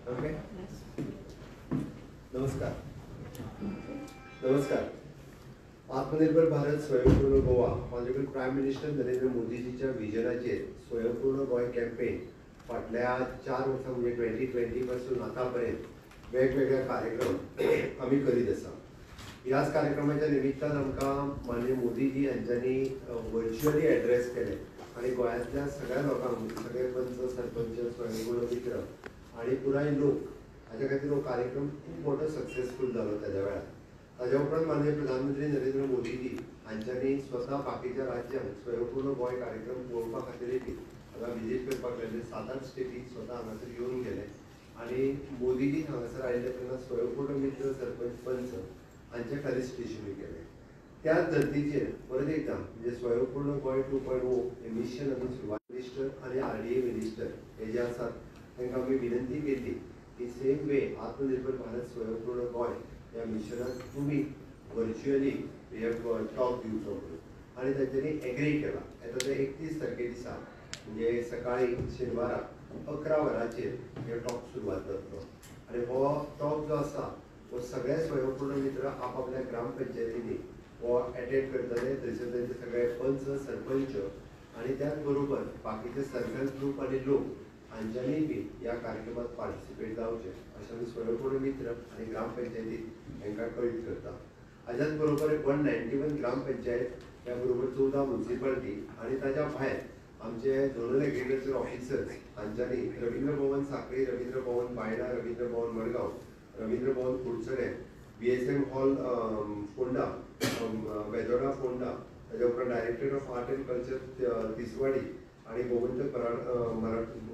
Okay. नमस्कार. नमस्कार. आत्मनिर्भर भारत स्वयंपूर्ण Goa honourable prime minister Narendra मोदीजीच्या विजनाचेर स्वयंपूर्ण गोय कॅम्पेन फाटल्या 4 वर्सां म्हणजे 2020 पासून आतापर्यंत वेगवेगळे कार्यक्रम आम्ही करीत आसा. ह्याच कार्यक्रमाच्या निमित्तान आमकां माननीय मोदीजी हांच्यांनी व्हर्च्युअली एड्रेस केले आणि गोंयांतल्या सगळ्या लोकांक, सगळे पंच सरपंच स्वयंपूर्ण मित्र आणि पुराय लोक हाच्या खातीर हो कार्यक्रम खूब मोठो सक्सेसफूल जालो त्याच्या वेळार. ताज्या उपरांत माननीय प्रधानमंत्री नरेंद्र मोदीजी हांच्यांनी स्वता बाकीच्या राज्यांक स्वयंपूर्ण गोंय कार्यक्रम पळोवपा खातीर हांगा विजीट करपाक लायले. 7-8 स्टेटी स्वता हांगासर येवन गेले आणि मोदीजी हांगासर आयिल्ले तेन्ना स्वयंपूर्ण मित्र सरपंच पंच हांचे खातीर स्टेशनी केले. त्याच धर्तीचेर परत एकदा म्हणजे स्वयंपूर्ण गोंय 2.0 हे मिशन आमी सुरवात मिनिस्टर आणि RDA मिनिस्टर हे जे आसात तांकां आमी विनंती केली की सेम वे आत्मनिर्भर भारत स्वयंपूर्ण गोंय ह्या मिशनाक तुमी व्हर्च्युअली टॉक दिवचो म्हणून आणि तांच्यांनी एग्री केला. येता ते 31 तारखे दिसा म्हणजे सकाळी शेनवाराक 11 वरांचेर हे टॉक सुरवात जातलो आणि हो टॉक जो आसा वो सगळे स्वयंपूर्ण मित्र आपापल्या ग्रामपंचायतींनी वो अटेंड करतले. थंयसर तेंचे सगळे पंच सरपंच आणि त्याच बरोबर बाकीचे सेल्फ हेल्प ग्रुप आणि लोक हांच्यांनी बी ह्या कार्यक्रमात पार्टिसिपेट जावचे अशें आमी स्वयंपूर्ण मित्र आणि ग्रामपंचायती हांकां कळीत करता. हाच्याच बरोबर 191 ग्रामपंचायत त्या बरोबर 14 म्युनिसिपालिटी आणि ताच्या भायर आमचे झोनल एग्रीकल्चर ऑफिसर्स हांच्यांनी रवींद्र भवन सांखळी, रवींद्र भवन बायणा, रवींद्र भवन मडगांव, रवींद्र भवन कुडचडे, BSM हॉल फोंडा, वेदोडा फोंडा, ताच्या उपरांत director of art and culture Tiswadi आणि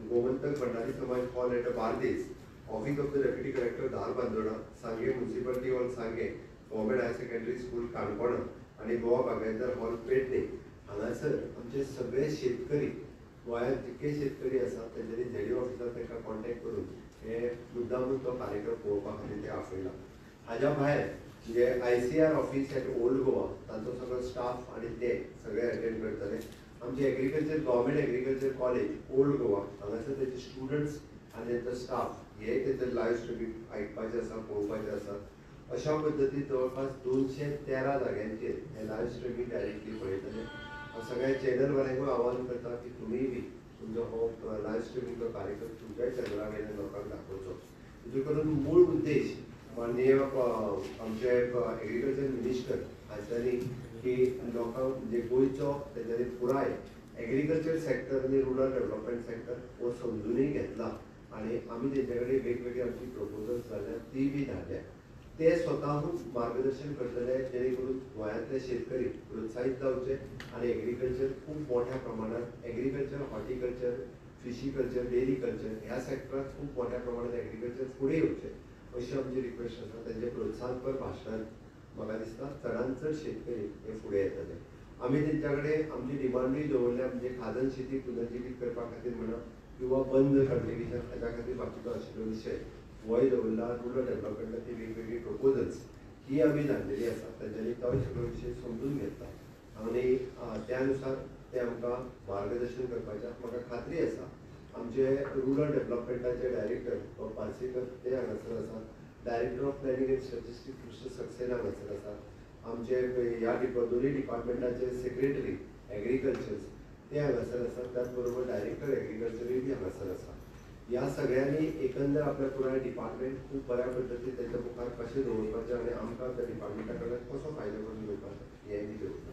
Gomantak Bhandari Samaj hall at Bardez, office of the deputy collector धार Bandora, Sanguem municipality hall Sanguem, government higher secondary school Canacona आणि गोवा बागायतदार हॉल पेडणे हांगासर आमचे सगळे शेतकरी गोंयांत जितके शेतकरी आसात तांच्यांनी ZDO ऑफिसार तांकां कॉन्टॅक्ट करून हे मुद्दामून तो कार्यक्रम पळोवपा खातीर ते आपयला. हाच्या भायर म्हणजे ICR office at old Goa तांचो सगळो स्टाफ आणि ते सगळे अटेंड करतले. आमचे agriculture government agriculture college old Goa हांगासर तेचे स्टुडंट्स आनी तेंचो स्टाफ हे तेंचे लायव्ह स्ट्रिमींग आयकपाचें आसा, पळोवपाचें आसा. अशा पद्दतीन जवळपास 213 जाग्यांचेर हे लायव्ह स्ट्रिमींग डायरेक्टली पळयतले. सगळ्या चॅनलवाल्यांकूय आवाहन करता की तुमी बी तुमचो हो लायव्ह स्ट्रिमींगचो कार्यक्रम तुमच्याय चॅनला वयल्यान लोकांक दाखोवचो. हेतून करून मूळ उद्देश माननीय आमचे एग्रीकल्चर मिनिस्टर हांच्यांनी की लोकांक म्हणजे गोंयचो तेंच्यांनी पुराय एग्रीकल्चर सेक्टर आनी रुरल डेव्हलपमेंट सेक्टर हो समजुनूय घेतला आणि आमी तेंचे कडेन वेगवेगळी आमची प्रपोजल्स जाल्यात ती बी धाडल्या. ते स्वताहून मार्गदर्शन करतले जेणे करून गोंयांतले शेतकरी प्रोत्साहीत जावचे आणि एग्रीकल्चर खूब मोठ्या प्रमाणात एग्रीकल्चर, हॉर्टिकल्चर, फिशिकल्चर, डेरी कल्चर ह्या सेक्टरात खूब मोठ्या प्रमाणात एग्रीकल्चर फुडें येवचें अशी आमची रिक्वेस्ट आसा. तेंचे प्रोत्साहनपर भाशणांत म्हाका दिसता चडांत चड शेतकरी हे फुडें येतले. आमी तेंच्या कडेन आमची डिमांडूय दवरल्या म्हणजे खाजन शेती पुनर्जिवीत करपा खातीर म्हणा किंवा बंद कल्टिवेशन हाच्या खातीर बाकीचो आशिल्लो विशय वय दवरला. रुरल डेव्हलपमेंटाची वेगवेगळी प्रपोजल्स ही आमी धाडलेली आसा. तेंच्यांनी तो सगळो विशय समजून घेतला आणि त्या अनुसार ते आमकां मार्गदर्शन करपाचें म्हाका खात्री आसा. आमचे रुरल डेव्हलपमेंटाचे डायरेक्टर पार्सेकर ते हांगासर आसात. Director of planning end statistics mister Saxena हांगासर आसात. आमचे ह्या दोनूय डिपार्टमेंटाचे सेक्रेटरी एग्रीकल्चर ते हांगासर आसात. त्याच बरोबर डायरेक्टर एग्रीकल्चरूय बी हांगासर आसा. ह्या सगळ्यांनी एकंदर आपल्या पुराय डिपार्टमेंट खूब बऱ्या पद्दतीन तेंच्या मुखार कशें दवरपाचें आनी आमकां त्या डिपार्टमेंटा कडल्यान कसो फायदो करून घेवपाचो हें बी दवरता.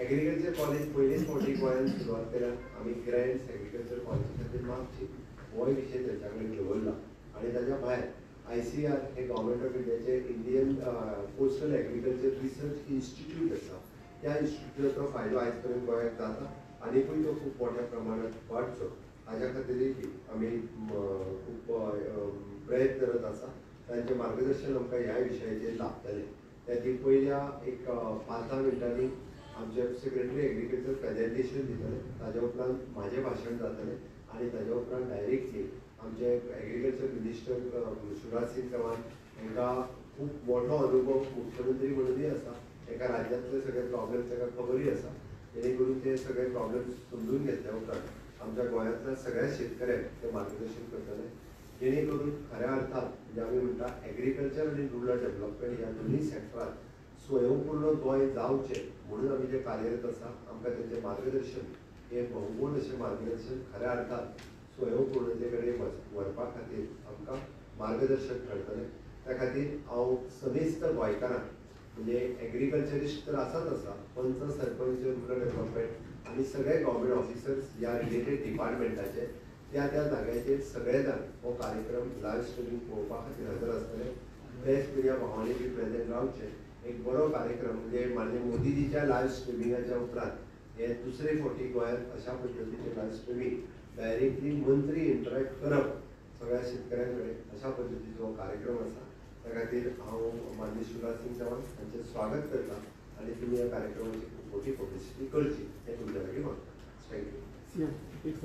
एग्रीकल्चर कॉलेज पयलीच फावटी गोंयांत सुरवात केल्यात आमी ग्रँड्स एग्रीकल्चर कॉलेजी खातीर मागची होय विशय तेंच्या कडेन दवरला आणि ताच्या भायर ICR हे गव्हर्मेंट ऑफ इंडियाचे Indian coastal agriculture research institute आसा. त्या इन्स्टिट्यूटाचो फायदो आयज पर्यंत गोंयाक जाता आनीकूय तो खूब मोठ्या प्रमाणात वाडचो हाच्या खातीरय बी आमी खूब प्रयत्न करत आसा. तांचें मार्गदर्शन आमकां ह्या विशयाचेर लाभतलें. त्या पयल्या एक 5-10 मिनटांनी आमचे सेक्रेटरी एग्रीकल्चर प्रेजेंटेशन दितले. ताच्या उपरांत म्हाजें भाशण जातलें आणि ताच्या उपरांत डायरेक्टली आमचे एग्रीकल्चर मिनिस्टर शिवराज सिंग चौहान हांकां खूब मोठो अनुभव मुख्यमंत्री म्हणूनय आसा. एका राज्यांतले सगळे प्रॉब्लेम्स ताका खबरूय आसा. जेणे करून ते सगळे प्रॉब्लेम्स समजून घेतल्या उपरांत आमच्या गोंयांतल्या सगळ्या शेतकऱ्यांक ते मार्गदर्शन करतले. जेणेकरून खऱ्या अर्थात म्हणजे आम्ही म्हणटा एग्रीकल्चर आणि रुरल डेव्हलपमेंट ह्या दोन्ही सेक्टरात स्वयंपूर्ण गोंय जावचें म्हणून आमी जे कार्यरत आसा आमकां तेंचें मार्गदर्शन हे बहुगुण अशें मार्गदर्शन खऱ्या अर्थात स्वयंपूर्णते कडेन व्हरपा खातीर आमकां मार्गदर्शक ठरतलें. त्या खातीर हांव समेस्त गोंयकारांक म्हणजे एग्रीकल्चरिस्ट तर आसाच आसा पंच सरपंच रुरल डेव्हलपमेंट आनी सगळे गव्हर्मेंट ऑफिसर्स ह्या रिलेटेड डिपार्टमेंटाचे त्या जाग्याचेर सगळे जाण हो कार्यक्रम लायव्ह स्ट्रिमींग पळोवपा खातीर हजर आसतले. प्रेस मिडिया भावांनी बी प्रेजेंट रावचे. एक बरो कार्यक्रम म्हणजे माननीय मोदीजीच्या लायव्ह स्ट्रिमिंगाच्या उपरांत हे दुसरे फावटी गोंयांत अशा पद्दतीचे लायव्ह स्ट्रिमींग डायरेक्टली मंत्री इंटरॅक्ट करप सगळ्या शेतकऱ्यां कडेन अशा पद्दतीचो हो कार्यक्रम आसा. त्या खातीर हांव माननीय शिवराज सिंग चव्हाण हांचें स्वागत करता आनी तुमी ह्या कार्यक्रमाची खूब मोठी पब्लिसिटी करची हें तुमच्या लागीं मागता. थँक्यू. एक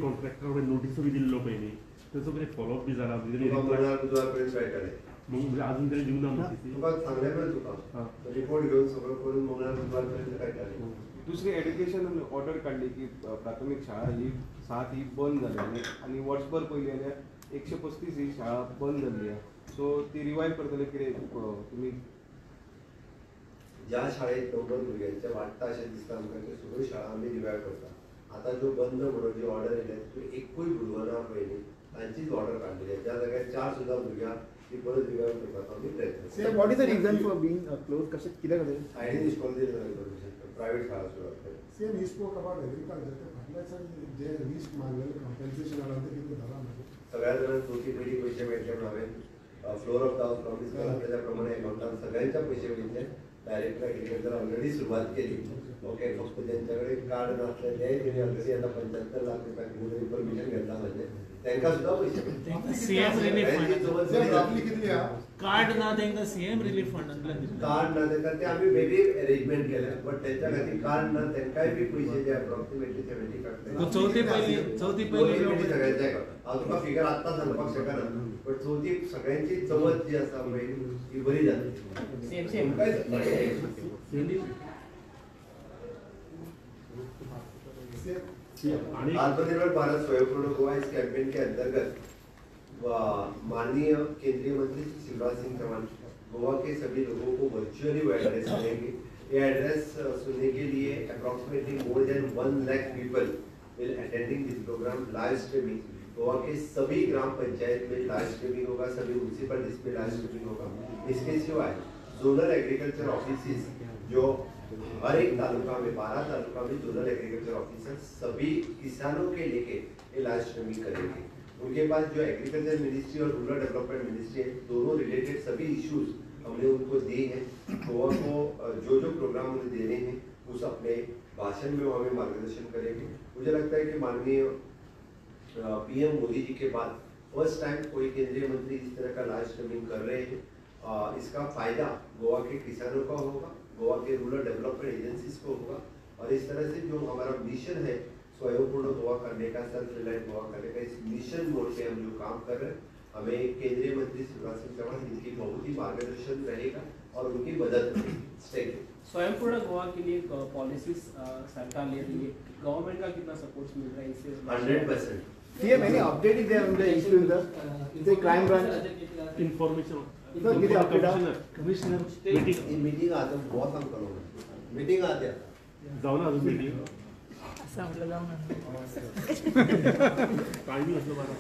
कॉन्ट्रॅक्टर नोटीसो बी दिल्लो पयलीं तेचो कितें फॉलोअप बी जाला बुधवार पर्यंत मेळटलें. म्हणजे अजून तरी दिवना नोटीस तुका सांगलें पळय तुका रिपोर्ट घेवन सगळं करून बुधवार पर्यंत मेळटलें. दुसरी एड्युकेशन ऑर्डर काढली की प्राथमिक शाळा ही 7 ही बंद जाली आणि वर्षभर पयलीं जाल्यार 135 ही शाळा बंद जाल्ली आहे. सो ती रिवायव करतले कितें तुमी ज्या शाळेत 90 भुरग्यांचे वाडटा अशें दिसता आमकां त्यो सगळ्यो शाळा आमी रिवायव करता. आतां ज्यो बंद म्हणून जी ऑर्डर येयल्या त्यो एकूय भुरगो ना पयलीं तांचीच ऑर्डर काडलेली आहे. ज्या जाग्यार 4 सुद्दां भुरग्यां ती परत रिवायव करपाचो आमी प्रयत्न. What is the region for being close कशें कित्याक आयडीन इस्कॉल प्रायवेट शाळा सुरू करता. Same he spoke about agriculture. ते फाटल्याच जे रिस्क मारलेले कॉम्पेन्सेशन आला ते कितें झाला ना सगळ्या जाणांक चवथी पिढी पयशे मेळटले म्हणून हांवें floor of the house promise केला. त्याच्या प्रमाणे अकाउंटान सगळ्यांच्या पयशे मेळटले. डायरेक्टर एग्रीकल्चर ऑलरेडी सुरवात केली. ओके फक्त ज्यांच्याकडे कार्ड नासले ते तेणी ऑलरेडी आता 75 लाख रुपया कितें परमिशन घेतला म्हणजे तांकां सुद्दां पयशे मेळटले. सीएम रिलीफ फंड आपली कितली हा कार्ड ना तांकां सीएम रिलीफ फंडांतल्यान दिता. कार्ड ना तांकां ते आमी वेगळी अरेंजमेंट केल्या बट तेंच्या खातीर कार्ड ना तांकांय बी पयशे जे अप्रॉक्सिमेटली 75 चौथी पहिली सगळ्यांचे हांव तुका फिगर आत्तां सांगपाक शकना बट चवथी सगळ्यांची चवथ जी आसा पळय ती बरी जातली. सेम आत्मनिर्भर भारत स्वयंपूर्ण गोवा इस कैंपेन के अंतर्गत माननीय केंद्रीय मंत्री शिवराज सिंह चौहान गोवा के सभी लोगों को वर्चुअली वो एड्रेस करेंगे. ये एड्रेस सुनने के लिए approximately more than 1 lakh people will attending this programme live streaming. Goa के सभी ग्राम पंचायत में लाइव स्ट्रीमिंग होगा, सभी म्यूनसिपलिटीज में लाइव स्ट्रीमिंग होगा. इसके सिवाय जोनल एग्रीकल्चर ऑफिस जो हर एक तालुका में 12 तालुका में जोनल एग्रीकल्चर ऑफिसर सभी किसानों के लेके ये लाइव स्ट्रीमिंग करेंगे. उनके पास जो एग्रीकल्चर मिनिस्ट्री और रूरल डेवलपमेंट मिनिस्ट्री है दोनों रिलेटेड सभी इश्यूज हमने उनको दिए हैं. गोवा को जो जो प्रोग्राम उन्हें देने हैं उस अपने भाषण में वो हमें मार्गदर्शन करेंगे. मुझे लगता है कि माननीय पीएम मोदी जी के बाद फर्स्ट टाइम कोई केंद्रीय मंत्री इस तरह का लाइव स्ट्रीमिंग कर रहे हैं. इसका फायदा गोवा के किसानों का होगा, गोवा के रूरल डेवलपमेंट एजेंसीज को होगा और इस तरह से जो हमारा मिशन है स्वयंपूर्ण गोवा करने का, सेल्फ रिलायंट गोवा करने का, इस मिशन मोड पे हम जो काम कर रहे हैं हमें केंद्रीय मंत्री शिवराज सिंह चौहान इनकी बहुत ही मार्गदर्शन रहेगा और उनकी मदद रहेगी. स्वयंपूर्ण गोवा के लिए पॉलिसीज सरकार ले रही है, गवर्नमेंट का कितना सपोर्ट मिल रहा है इससे? 100%. CM, any update is there on the issue in the crime branch? Information commissioner meeting आता बहुत हम करो मीटिंग आते जाऊन अजून मीटिंग असं म्हटलं जाऊ ना काय नाही असलं मला